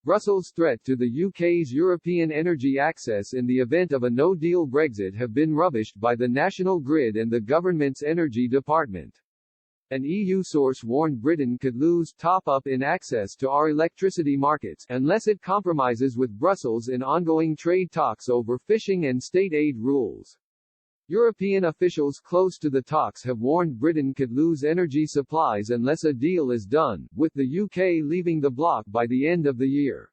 Brussels' threat to the UK's European energy access in the event of a no-deal Brexit have been rubbished by the National Grid and the government's energy department. An EU source warned Britain could lose top-up in access to our electricity markets, unless it compromises with Brussels in ongoing trade talks over fishing and state aid rules. European officials close to the talks have warned Britain could lose energy supplies unless a deal is done, with the UK leaving the bloc by the end of the year.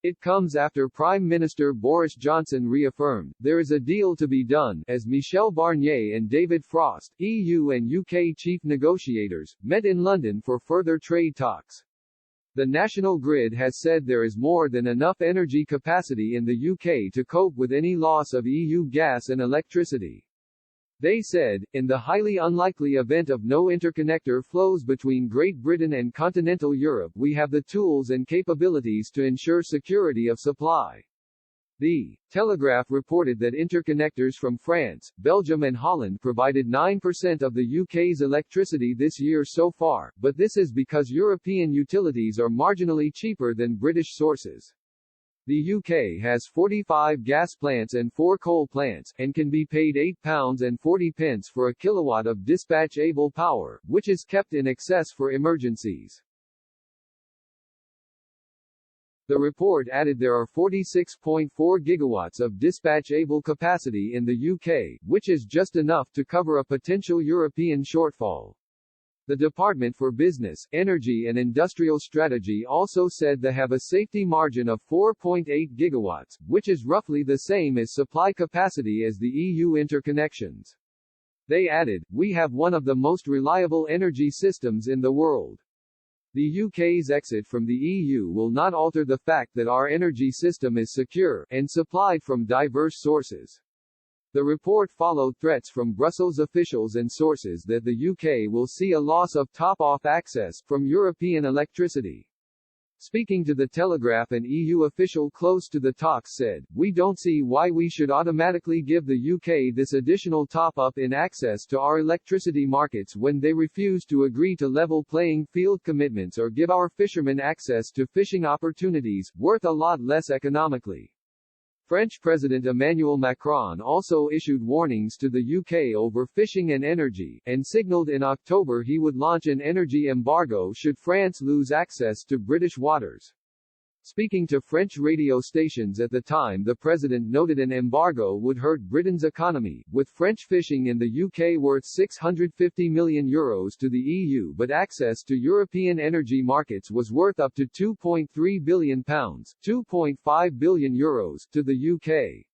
It comes after Prime Minister Boris Johnson reaffirmed, there is a deal to be done, as Michel Barnier and David Frost, EU and UK chief negotiators, met in London for further trade talks. The National Grid has said there is more than enough energy capacity in the UK to cope with any loss of EU gas and electricity. They said, in the highly unlikely event of no interconnector flows between Great Britain and continental Europe, we have the tools and capabilities to ensure security of supply. The Telegraph reported that interconnectors from France, Belgium and Holland provided 9% of the UK's electricity this year so far, but this is because European utilities are marginally cheaper than British sources. The UK has 45 gas plants and 4 coal plants, and can be paid £8.40 for a kilowatt of dispatch-able power, which is kept in excess for emergencies. The report added there are 46.4 gigawatts of dispatch-able capacity in the UK, which is just enough to cover a potential European shortfall. The Department for Business, Energy and Industrial Strategy also said they have a safety margin of 4.8 gigawatts, which is roughly the same as supply capacity as the EU interconnections. They added, we have one of the most reliable energy systems in the world. The UK's exit from the EU will not alter the fact that our energy system is secure, and supplied from diverse sources. The report followed threats from Brussels officials and sources that the UK will see a loss of top-off access from European electricity. Speaking to the Telegraph, an EU official close to the talks said, we don't see why we should automatically give the UK this additional top-up in access to our electricity markets when they refuse to agree to level playing field commitments or give our fishermen access to fishing opportunities, worth a lot less economically. French President Emmanuel Macron also issued warnings to the UK over fishing and energy, and signalled in October he would launch an energy embargo should France lose access to British waters. Speaking to French radio stations at the time, the president noted an embargo would hurt Britain's economy, with French fishing in the UK worth €650 million to the EU, but access to European energy markets was worth up to £2.3 billion, €2.5 billion, to the UK.